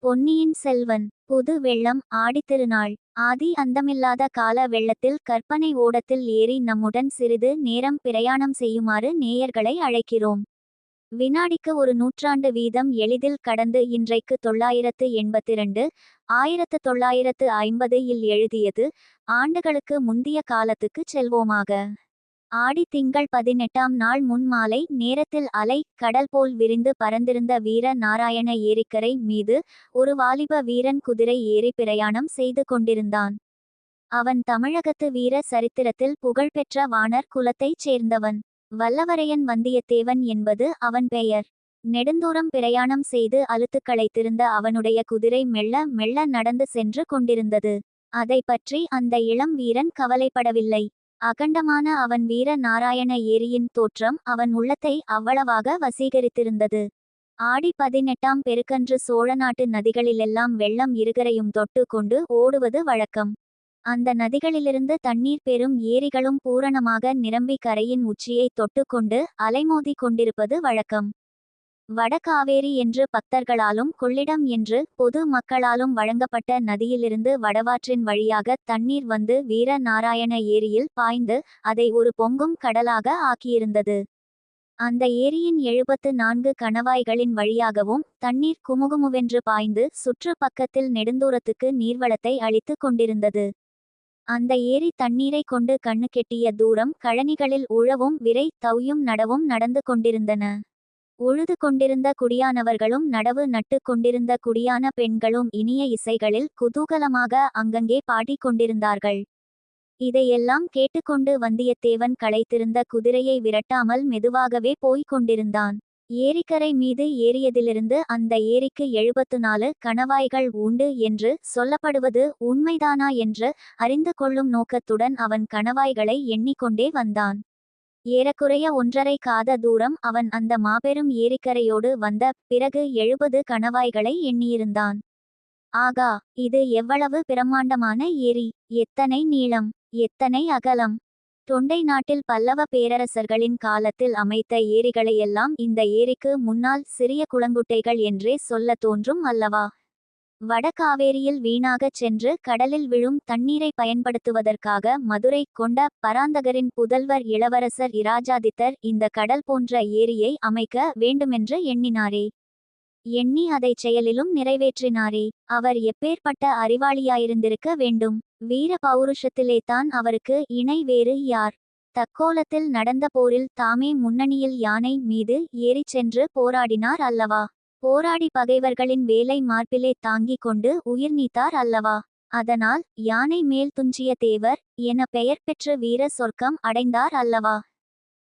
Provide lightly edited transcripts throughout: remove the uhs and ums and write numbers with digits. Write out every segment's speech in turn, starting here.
பொன்னியின் செல்வன். புது வெள்ளம். ஆடித்திருநாள். ஆதி அந்தமில்லாத கால வெள்ளத்தில் கற்பனை ஓடத்தில் ஏறி நம்முடன் சிறிது நேரம் பிரயாணம் செய்யுமாறு நேயர்களை அழைக்கிறோம். வினாடிக்கு ஒரு நூற்றாண்டு வீதம் எளிதில் கடந்து இன்றைக்கு 982 1950 இல் எழுதியது ஆண்டுகளுக்கு முந்திய காலத்துக்குச் செல்வோமாக. ஆடி திங்கள் 18ஆம் நாள் முன் மாலை நேரத்தில் அலை கடல் போல் விரிந்து பறந்திருந்த வீர நாராயண ஏரிக்கரை மீது ஒரு வாலிப வீரன் குதிரை ஏறி பிரயாணம் செய்து கொண்டிருந்தான். அவன் தமிழகத்து வீர சரித்திரத்தில் புகழ்பெற்ற வாணர் குலத்தைச் சேர்ந்தவன். வல்லவரையன் வந்தியத்தேவன் என்பது அவன் பெயர். நெடுந்தூரம் பிரயாணம் செய்து அலுத்துக்களைத்திருந்த அவனுடைய குதிரை மெல்ல மெல்ல நடந்து சென்று கொண்டிருந்தது. அதை பற்றி அந்த இளம் வீரன் கவலைப்படவில்லை. அகண்டமான அவன் வீர நாராயண ஏரியின் தோற்றம் அவன் உள்ளத்தை அவ்வளவாக வசீகரித்திருந்தது. ஆடி 18ஆம் பெருக்கன்று சோழநாட்டு நதிகளிலெல்லாம் வெள்ளம் இருகரையும் தொட்டு கொண்டு ஓடுவது வழக்கம். அந்த நதிகளிலிருந்து தண்ணீர் பெறும் ஏரிகளும் பூரணமாக நிரம்பி கரையின் உச்சியை தொட்டு கொண்டு அலைமோதி கொண்டிருப்பது வழக்கம். வடகாவேரி என்று பக்தர்களாலும் கொள்ளிடம் என்று பொது மக்களாலும் வழங்கப்பட்ட நதியிலிருந்து வடவாற்றின் வழியாக தண்ணீர் வந்து வீர நாராயண ஏரியில் பாய்ந்து அதை ஒரு பொங்கும் கடலாக ஆக்கியிருந்தது. அந்த ஏரியின் 74 கணவாய்களின் வழியாகவும் தண்ணீர் குமுகுமுவென்று பாய்ந்து சுற்று பக்கத்தில் நெடுந்தூரத்துக்கு நீர்வளத்தை அளித்து கொண்டிருந்தது. அந்த ஏரி தண்ணீரை கொண்டு கண்ணு கெட்டிய தூரம் கழனிகளில் உழவும் விரை தவ்யும் நடவும் நடந்து கொண்டிருந்தன. உழுது கொண்டிருந்த குடியானவர்களும் நடவு நட்டு கொண்டிருந்த குடியான பெண்களும் இனிய இசைகளில் குதூகலமாக அங்கங்கே பாடிக் கொண்டிருந்தார்கள். இதையெல்லாம் கேட்டுக்கொண்டு வந்தியத்தேவன் களைத்திருந்த குதிரையை விரட்டாமல் மெதுவாகவே போய்க் கொண்டிருந்தான். ஏரிக்கரை மீது ஏறியதிலிருந்து அந்த ஏரிக்கு 74 கணவாய்கள் உண்டு என்று சொல்லப்படுவது உண்மைதானா என்று அறிந்து கொள்ளும் நோக்கத்துடன் அவன் கணவாய்களை எண்ணிக்கொண்டே வந்தான். ஏறக்குறைய 1½ காத தூரம் அவன் அந்த மாபெரும் ஏரிக்கரையோடு வந்த பிறகு 70 கணவாய்களை எண்ணியிருந்தான். ஆகா, இது எவ்வளவு பிரம்மாண்டமான ஏரி! எத்தனை நீளம், எத்தனை அகலம்! தொண்டை நாட்டில் பல்லவ பேரரசர்களின் காலத்தில் அமைத்த ஏரிகளையெல்லாம் இந்த ஏரிக்கு முன்னால் சிறிய குளங்குட்டைகள் என்றே சொல்ல தோன்றும் அல்லவா? வடகாவேரியில் வீணாகச் சென்று கடலில் விழும் தண்ணீரை பயன்படுத்துவதற்காக மதுரை கொண்ட பராந்தகரின் புதல்வர் இளவரசர் இராஜாதித்தர் இந்த கடல் போன்ற ஏரியை அமைக்க வேண்டுமென்று எண்ணினாரே. எண்ணி அதை செயலிலும் நிறைவேற்றினாரே. அவர் எப்பேற்பட்ட அறிவாளியாயிருந்திருக்க வேண்டும்! வீர பௌருஷத்திலேதான் அவருக்கு இணை வேறு யார்? தக்கோலத்தில் நடந்த போரில் தாமே முன்னணியில் யானை மீது ஏறிச் சென்று போராடினார் அல்லவா? போராடி பகைவர்களின் வேலை மார்பிலே தாங்கிக் கொண்டு உயிர் நீத்தார் அல்லவா? அதனால் யானை மேல் துஞ்சிய தேவர் என பெயர் பெற்று வீர சொர்க்கம் அடைந்தார் அல்லவா?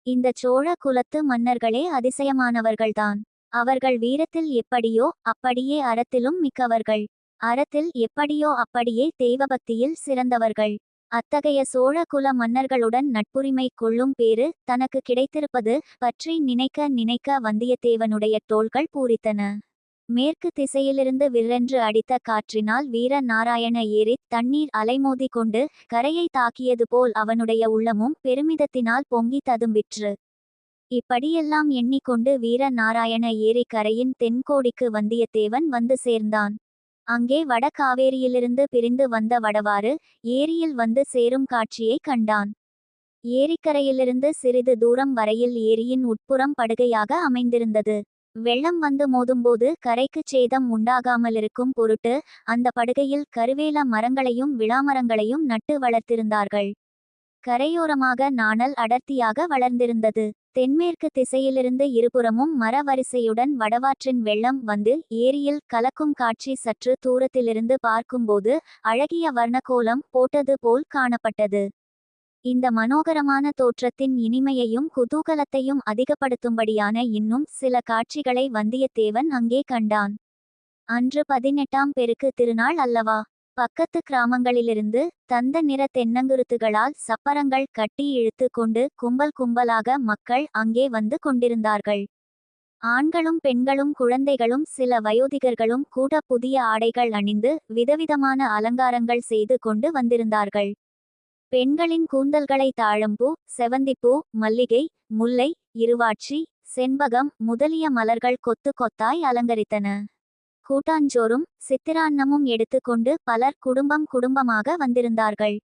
இந்த சோழ குலத்து மன்னர்களே அதிசயமானவர்கள்தான். அவர்கள் வீரத்தில் எப்படியோ அப்படியே அறத்திலும் மிக்கவர்கள். அறத்தில் எப்படியோ அப்படியே தெய்வபக்தியில் சிறந்தவர்கள். அத்தகைய சோழ குல மன்னர்களுடன் நட்புரிமை கொள்ளும் பேறு தனக்கு கிடைத்திருப்பது பற்றி நினைக்க நினைக்க வந்தியத்தேவனுடைய தோள்கள் பூரித்தன. மேற்கு திசையிலிருந்து விற்றென்று அடித்த காற்றினால் வீர நாராயண ஏரி தண்ணீர் அலைமோதி கொண்டு கரையை தாக்கியது போல் அவனுடைய உள்ளமும் பெருமிதத்தினால் பொங்கி ததும்பிற்று. இப்படியெல்லாம் எண்ணிக்கொண்டு வீர நாராயண ஏரி கரையின் தென்கோடிக்கு வந்தியத்தேவன் வந்து சேர்ந்தான். அங்கே வட காவேரியிலிருந்து பிரிந்து வந்த வடவாறு ஏரியில் வந்து சேரும் காட்சியை கண்டான். ஏரிக்கரையிலிருந்து சிறிது தூரம் வரையில் ஏரியின் உட்புறம் படுகையாக அமைந்திருந்தது. வெள்ளம் வந்து மோதும்போது கரைக்குச் சேதம் உண்டாகாமலிருக்கும் பொருட்டு அந்த படுகையில் கருவேல மரங்களையும் விளாமரங்களையும் நட்டு வளர்த்திருந்தார்கள். கரையோரமாக நாணல் அடர்த்தியாக வளர்ந்திருந்தது. தென்மேற்கு திசையிலிருந்து இருபுறமும் மர வரிசையுடன் வடவாற்றின் வெள்ளம் வந்து ஏரியில் கலக்கும் காட்சி சற்று தூரத்திலிருந்து பார்க்கும்போது அழகிய வர்ணக்கோலம் போட்டது போல் காணப்பட்டது. இந்த மனோகரமான தோற்றத்தின் இனிமையையும் குதூகலத்தையும் அதிகப்படுத்தும்படியான இன்னும் சில காட்சிகளை வந்தியத்தேவன் அங்கே கண்டான். அன்று 18ஆம் பெருக்கு திருநாள் அல்லவா? பக்கத்து கிராமங்களிலிருந்து தந்த நிற தென்னங்குருத்துகளால் சப்பரங்கள் கட்டி இழுத்து கொண்டு கும்பல் கும்பலாக மக்கள் அங்கே வந்து கொண்டிருந்தார்கள். ஆண்களும் பெண்களும் குழந்தைகளும் சில வயோதிகர்களும் கூட புதிய ஆடைகள் அணிந்து விதவிதமான அலங்காரங்கள் செய்து கொண்டு வந்திருந்தார்கள். பெண்களின் கூந்தல்களை தாழம்பூ, செவந்திப்பூ, மல்லிகை, முல்லை, இருவாட்சி, செண்பகம் முதலிய மலர்கள் கொத்து கொத்தாய் அலங்கரித்தன. கூட்டாஞ்சோறும் சித்திரான்னமும் எடுத்துக்கொண்டு பலர் குடும்பம் குடும்பமாக வந்திருந்தார்கள்.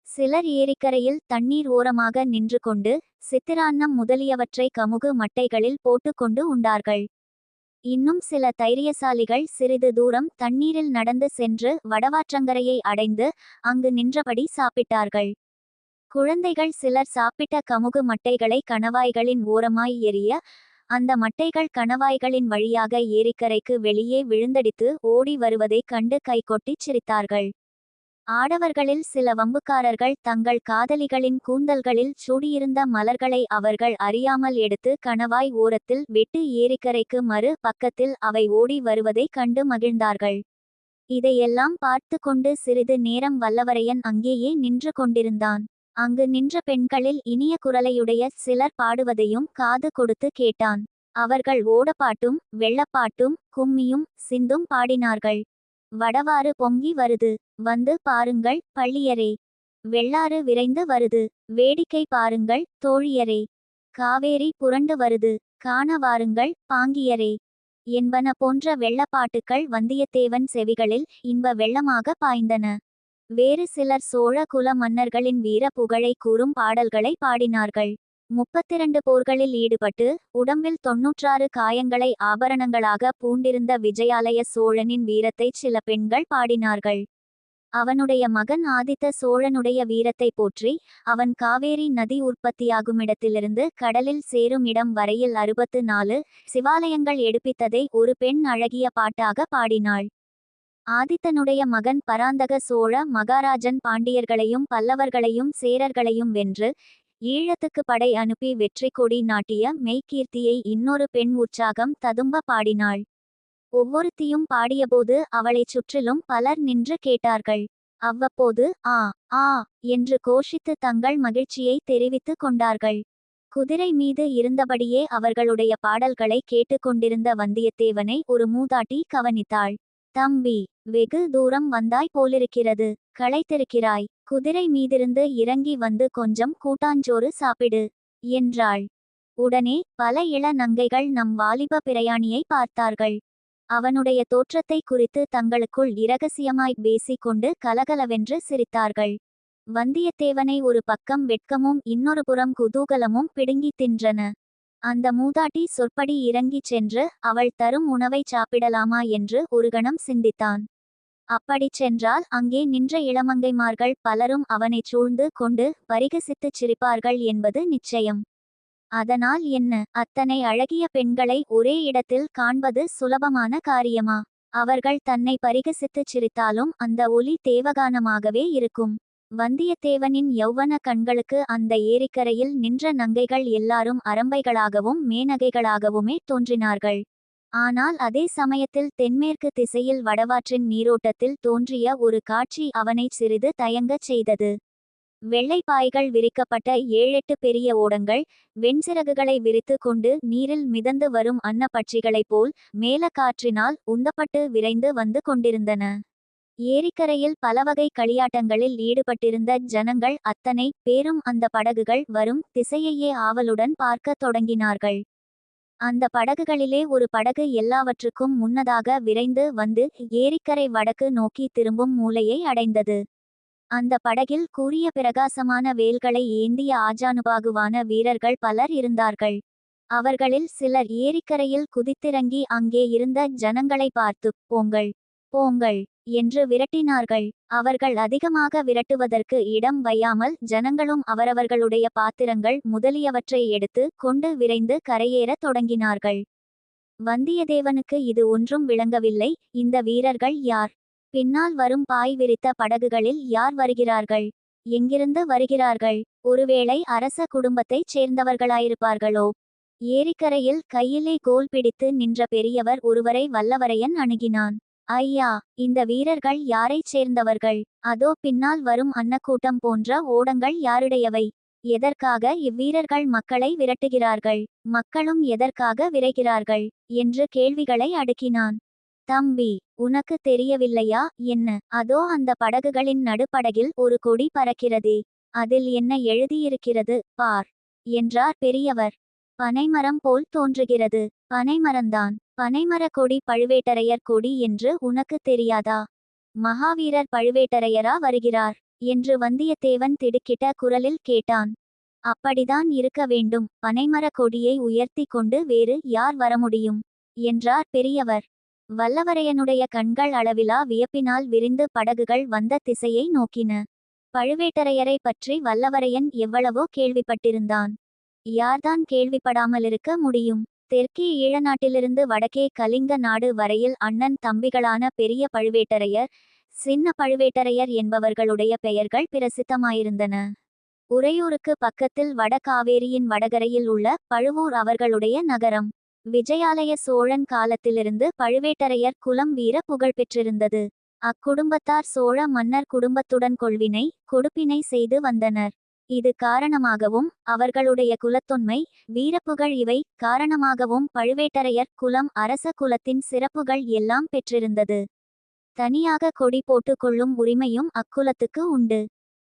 சிலர் ஏரிக்கரையில் தண்ணீர் ஓரமாக நின்று கொண்டு சித்திரான்னம் முதலியவற்றை கமுகு மட்டைகளில் போட்டுக்கொண்டு உண்டார்கள். இன்னும் சில தைரியசாலிகள் சிறிது தூரம் தண்ணீரில் நடந்து சென்று வடவாற்றங்கரையை அடைந்து அங்கு நின்றபடி சாப்பிட்டார்கள். குழந்தைகள் சிலர் சாப்பிட்ட கமுகு மட்டைகளை கணவாய்களின் ஓரமாய் எறிய அந்த மட்டைகள் கணவாய்களின் வழியாக ஏரிக்கரைக்கு வெளியே விழுந்தடித்து ஓடி வருவதைக் கண்டு கைகொட்டிச் சிரித்தார்கள். ஆடவர்களில் சில வம்புக்காரர்கள் தங்கள் காதலிகளின் கூந்தல்களில் சூடியிருந்த மலர்களை அவர்கள் அறியாமல் எடுத்து கணவாய் ஓரத்தில் விட்டு ஏரிக்கரைக்கு மறு பக்கத்தில் அவை ஓடி வருவதைக் கண்டு மகிழ்ந்தார்கள். இதையெல்லாம் பார்த்து கொண்டு சிறிது நேரம் வல்லவரையன் அங்கேயே நின்று கொண்டிருந்தான். அங்கு நின்ற பெண்களில் இனிய குரலையுடைய சிலர் பாடுவதையும் காது கொடுத்து கேட்டான். அவர்கள் ஓடப்பாட்டும் வெள்ளப்பாட்டும் கும்மியும் சிந்தும் பாடினார்கள். வடவாறு பொங்கி வருது, வந்து பாருங்கள் பள்ளியரே. வெள்ளாறு விரைந்து வருது, வேடிக்கை பாருங்கள் தோழியரே. காவேரி புரண்டு வருது, காண வாருங்கள் பாங்கியரே என்பன போன்ற வெள்ளப்பாட்டுக்கள் வந்தியத்தேவன் செவிகளில் இன்ப வெள்ளமாக பாய்ந்தன. வேறு சிலர் சோழ குல மன்னர்களின் வீர புகழை கூறும் பாடல்களை பாடினார்கள். 32 போர்களில் ஈடுபட்டு உடம்பில் 96 காயங்களை ஆபரணங்களாக பூண்டிருந்த விஜயாலய சோழனின் வீரத்தை சில பெண்கள் பாடினார்கள். அவனுடைய மகன் ஆதித்த சோழனுடைய வீரத்தை போற்றி அவன் காவேரி நதி உற்பத்தியாகுமிடத்திலிருந்து கடலில் சேரும் இடம் வரையில் 64 சிவாலயங்கள் எடுப்பித்ததை ஒரு பெண் அழகிய பாட்டாக பாடினாள். ஆதித்தனுடைய மகன் பராந்தக சோழ மகாராஜன் பாண்டியர்களையும் பல்லவர்களையும் சேரர்களையும் வென்று ஈழத்துக்கு படை அனுப்பி வெற்றி கொடி நாட்டிய மெய்கீர்த்தியை இன்னொரு பெண் உற்சாகம் ததும்ப பாடினாள். ஒவ்வொருத்தியும் பாடியபோது அவளைச் சுற்றிலும் பலர் நின்று கேட்டார்கள். அவ்வப்போது ஆ ஆ என்று கோஷித்து தங்கள் மகிழ்ச்சியை தெரிவித்து கொண்டார்கள். குதிரை மீது இருந்தபடியே அவர்களுடைய பாடல்களை கேட்டுக்கொண்டிருந்த வந்தியத்தேவனை ஒரு மூதாட்டி கவனித்தாள். தம்பி, வெகு தூரம் வந்தாய் போலிருக்கிறது, களைத்திருக்கிறாய். குதிரை மீதிருந்து இறங்கி வந்து கொஞ்சம் கூட்டாஞ்சோறு சாப்பிடு என்றாள். உடனே பல இள நங்கைகள் நம் வாலிப பிரயாணியை பார்த்தார்கள். அவனுடைய தோற்றத்தை குறித்து தங்களுக்குள் இரகசியமாய் பேசிக் கொண்டு கலகலவென்று சிரித்தார்கள். வந்தியத்தேவனை ஒரு பக்கம் வெட்கமும் இன்னொரு புறம் குதூகலமும் பிடுங்கி தின்றன. அந்த மூதாட்டி சொற்படி இறங்கிச் சென்று அவள் தரும் உணவை சாப்பிடலாமா என்று ஒரு கணம் சிந்தித்தான். அப்படிச் சென்றால் அங்கே நின்ற இளமங்கைமார்கள் பலரும் அவனைச் சூழ்ந்து கொண்டு பரிகசித்துச் சிரிப்பார்கள் என்பது நிச்சயம். அதனால் என்ன, அத்தனை அழகிய பெண்களை ஒரே இடத்தில் காண்பது சுலபமான காரியமா? அவர்கள் தன்னை பரிகசித்துச் சிரித்தாலும் அந்த ஒலி தேவகானமாகவே இருக்கும். வந்தியத்தேவனின் யௌவன கண்களுக்கு அந்த ஏரிக்கரையில் நின்ற நங்கைகள் எல்லாரும் அரம்பைகளாகவும் மேனகைகளாகவுமே தோன்றினார்கள். ஆனால் அதே சமயத்தில் தென்மேற்கு திசையில் வடவாற்றின் நீரோட்டத்தில் தோன்றிய ஒரு காட்சி அவனைச் சிறிது தயங்கச் செய்தது. வெள்ளை பாய்கள் விரிக்கப்பட்ட 7-8 பெரிய ஓடங்கள் வெண்சிறகுகளை விரித்து கொண்டு நீரில் மிதந்து வரும் அன்னப்பட்சிகளைப் போல் மேல காற்றினால் உந்தப்பட்டு விரைந்து வந்து கொண்டிருந்தன. ஏரிக்கரையில் பலவகை களியாட்டங்களில் ஈடுபட்டிருந்த ஜனங்கள் அத்தனை பேரும் அந்த படகுகள் வரும் திசையையே ஆவலுடன் பார்க்க தொடங்கினார்கள். அந்த படகுகளிலே ஒரு படகு எல்லாவற்றுக்கும் முன்னதாக விரைந்து வந்து ஏரிக்கரை வடக்கு நோக்கி திரும்பும் மூலையை அடைந்தது. அந்த படகில் கூரிய பிரகாசமான வேல்களை ஏந்திய ஆஜானுபாகுவான வீரர்கள் பலர் இருந்தார்கள். அவர்களில் சிலர் ஏரிக்கரையில் குதித்திறங்கி அங்கே இருந்த ஜனங்களை பார்த்து போங்கள் போங்கள் என்று விரட்டினார்கள். அவர்கள் அதிகமாக விரட்டுவதற்கு இடம் வையாமல் ஜனங்களும் அவரவர்களுடைய பாத்திரங்கள் முதலியவற்றை எடுத்து கொண்டு விரைந்து கரையேற தொடங்கினார்கள். வந்தியத்தேவனுக்கு இது ஒன்றும் விளங்கவில்லை. இந்த வீரர்கள் யார்? பின்னால் வரும் பாய் விரித்த படகுகளில் யார் வருகிறார்கள்? எங்கிருந்து வருகிறார்கள்? ஒருவேளை அரச குடும்பத்தைச் சேர்ந்தவர்களாயிருப்பார்களோ? ஏரிக்கரையில் கையிலே கோல் பிடித்து நின்ற பெரியவர் ஒருவரை வல்லவரையன் அணுகினான். ஐயா, இந்த வீரர்கள் யாரைச் சேர்ந்தவர்கள்? அதோ பின்னால் வரும் அன்னக்கூட்டம் போன்ற ஓடங்கள் யாருடையவை? எதற்காக இவ்வீரர்கள் மக்களை விரட்டுகிறார்கள்? மக்களும் எதற்காக விரைகிறார்கள் என்று கேள்விகளை அடுக்கினான். தம்பி, உனக்கு தெரியவில்லையா என்ன? அதோ அந்த படகுகளின் நடுப்படகில் ஒரு கொடி பறக்கிறதே, அதில் என்ன எழுதியிருக்கிறது பார் என்றார் பெரியவர். பனைமரம் போல் தோன்றுகிறது. பனைமரந்தான். பனைமரக் கொடி பழுவேட்டரையர் கொடி என்று உனக்கு தெரியாதா? மகாவீரர் பழுவேட்டரையரா வருகிறார் என்று வந்தியத்தேவன் திடுக்கிட்ட குரலில் கேட்டான். அப்படிதான் இருக்க வேண்டும். பனைமரக் கொடியை உயர்த்தி கொண்டு வேறு யார் வரமுடியும் என்றார் பெரியவர். வல்லவரையனுடைய கண்கள் அளவிலா வியப்பினால் விரிந்து படகுகள் வந்த திசையை நோக்கின. பழுவேட்டரையரை பற்றி வல்லவரையன் எவ்வளவோ கேள்விப்பட்டிருந்தான். யார்தான் கேள்விப்படாமலிருக்க முடியும்? தெற்கே ஈழநாட்டிலிருந்து வடக்கே கலிங்க நாடு வரையில் அண்ணன் தம்பிகளான பெரிய பழுவேட்டரையர், சின்ன பழுவேட்டரையர் என்பவர்களுடைய பெயர்கள் பிரசித்தமாயிருந்தன. உறையூருக்கு பக்கத்தில் வட காவேரியின் வடகரையில் உள்ள பழுவூர் அவர்களுடைய நகரம். விஜயாலய சோழன் காலத்திலிருந்து பழுவேட்டரையர் குலம் வீர புகழ் பெற்றிருந்தது. அக்குடும்பத்தார் சோழ மன்னர் குடும்பத்துடன் கொள்வினை கொடுப்பினை செய்து வந்தனர். இது காரணமாகவும் அவர்களுடைய குலத்தொன்மை வீரப்புகழ் இவை காரணமாகவும் பழுவேட்டரையர் குலம் அரச குலத்தின் சிறப்புகள் எல்லாம் பெற்றிருந்தது. தனியாக கொடி போட்டு கொள்ளும் உரிமையும் அக்குலத்துக்கு உண்டு.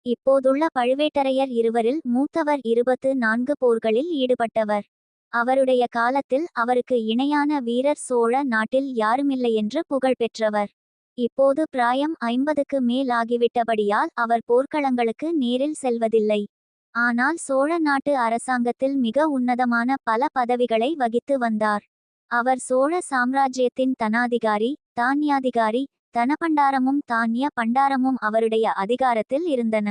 இப்போதுள்ள பழுவேட்டரையர் இருவரில் மூத்தவர் 24 போர்களில் ஈடுபட்டவர். அவருடைய காலத்தில் அவருக்கு இணையான வீரர் சோழ நாட்டில் யாருமில்லையென்று புகழ் பெற்றவர். இப்போது பிராயம் 50க்கு மேல் ஆகிவிட்டபடியால் அவர் போர்க்களங்களுக்கு நேரில் செல்வதில்லை. ஆனால் சோழ நாட்டு அரசாங்கத்தில் மிக உன்னதமான பல பதவிகளை வகித்து வந்தார். அவர் சோழ சாம்ராஜ்யத்தின் தனாதிகாரி, தானியாதிகாரி. தனபண்டாரமும் தானிய பண்டாரமும் அவருடைய அதிகாரத்தில் இருந்தன.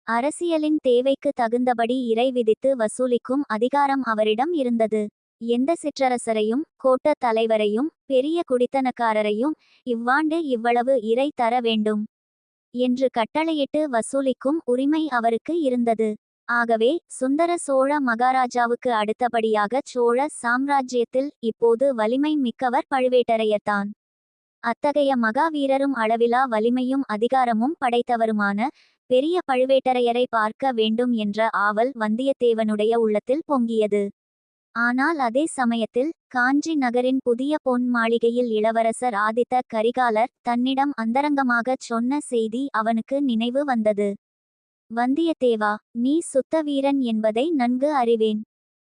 அரசியலின் தேவைக்கு தகுந்தபடி இறை விதித்து வசூலிக்கும் அதிகாரம் அவரிடம் இருந்தது. எந்த சிற்றரசரையும் கோட்ட தலைவரையும் பெரிய குடித்தனக்காரரையும் இவ்வாண்டு இவ்வளவு இறை தர வேண்டும் என்று கட்டளையிட்டு வசூலிக்கும் உரிமை அவருக்கு இருந்தது. ஆகவே சுந்தர சோழ மகாராஜாவுக்கு அடுத்தபடியாக சோழ சாம்ராஜ்யத்தில் இப்போது வலிமை மிக்கவர் பழுவேட்டரையர்தான். அத்தகைய மகாவீரரும் அளவிலா வலிமையும் அதிகாரமும் படைத்தவருமான பெரிய பழுவேட்டரையரை பார்க்க வேண்டும் என்ற ஆவல் வந்தியத்தேவனுடைய உள்ளத்தில் பொங்கியது. ஆனால் அதே சமயத்தில் காஞ்சி நகரின் புதிய பொன் மாளிகையில் இளவரசர் ஆதித்த கரிகாலர் தன்னிடம் அந்தரங்கமாகச் சொன்ன செய்தி அவனுக்கு நினைவு வந்தது. வந்தியத்தேவா, நீ சுத்த வீரன் என்பதை நன்கு அறிவேன்.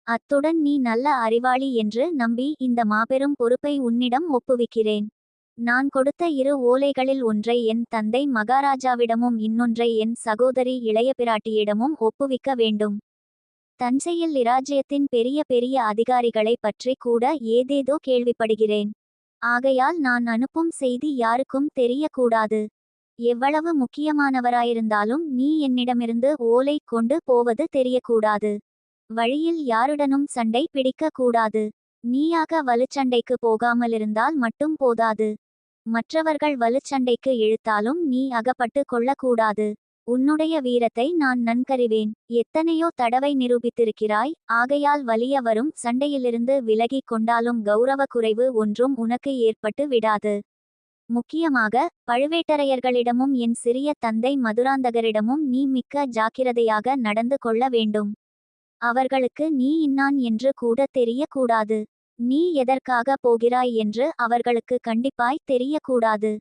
அத்துடன் நீ நல்ல அறிவாளி என்று நம்பி இந்த மாபெரும் பொறுப்பை உன்னிடம் ஒப்புவிக்கிறேன். நான் கொடுத்த 2 ஓலைகளில் ஒன்றை என் தந்தை மகாராஜாவிடமும் இன்னொன்றை என் சகோதரி இளைய பிராட்டியிடமும் ஒப்புவிக்க வேண்டும். தஞ்சையில் இராஜ்யத்தின் பெரிய பெரிய அதிகாரிகளை பற்றி கூட ஏதேதோ கேள்விப்படுகிறேன். ஆகையால் நான் அனுப்பும் செய்தி யாருக்கும் தெரியக்கூடாது. எவ்வளவு முக்கியமானவராயிருந்தாலும் நீ என்னிடமிருந்து ஓலை கொண்டு போவது தெரியக்கூடாது. வழியில் யாருடனும் சண்டை பிடிக்க கூடாது. நீயாக வலுச்சண்டைக்கு போகாமலிருந்தால் மட்டும் போதாது. மற்றவர்கள் வலுச்சண்டைக்கு இழுத்தாலும் நீ அகப்பட்டு கொள்ளக்கூடாது. உன்னுடைய வீரத்தை நான் நன்கறிவேன். எத்தனையோ தடவை நிரூபித்திருக்கிறாய். ஆகையால் வலிய வரும் சண்டையிலிருந்து விலகி கொண்டாலும் கௌரவ குறைவு ஒன்றும் உனக்கு ஏற்பட்டு விடாது. முக்கியமாக பழுவேட்டரையர்களிடமும் என் சிறிய தந்தை மதுராந்தகரிடமும் நீ மிக்க ஜாக்கிரதையாக நடந்து கொள்ள வேண்டும். அவர்களுக்கு நீ இன்னான் என்று கூட தெரியக்கூடாது. நீ எதற்காக போகிறாய் என்று அவர்களுக்கு கண்டிப்பாய் தெரியக்கூடாது.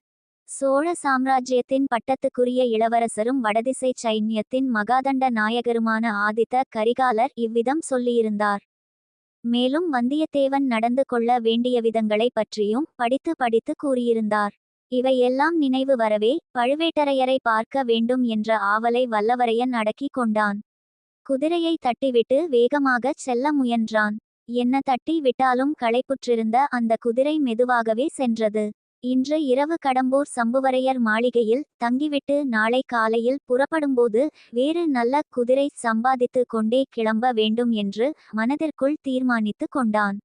சோழ சாம்ராஜ்யத்தின் பட்டத்துக்குரிய இளவரசரும் வடதிசை சைன்யத்தின் மகாதண்ட நாயகருமான ஆதித்த கரிகாலர் இவ்விதம் சொல்லியிருந்தார். மேலும் வந்தியத்தேவன் நடந்து கொள்ள வேண்டிய விதங்களை பற்றியும் படித்து படித்து கூறியிருந்தார். இவையெல்லாம் நினைவு வரவே பழுவேட்டரையரை பார்க்க வேண்டும் என்ற ஆவலை வல்லவரையன் அடக்கி கொண்டான். குதிரையை தட்டிவிட்டு வேகமாகச் செல்ல முயன்றான். என்ன தட்டி விட்டாலும் களைப்புற்றிருந்த அந்த குதிரை மெதுவாகவே சென்றது. இன்று இரவு கடம்பூர் சம்புவரையர் மாளிகையில் தங்கிவிட்டு நாளை காலையில் புறப்படும்போது வேறு நல்ல குதிரை சம்பாதித்து கொண்டே கிளம்ப வேண்டும் என்று மனதிற்குள் தீர்மானித்து கொண்டான்.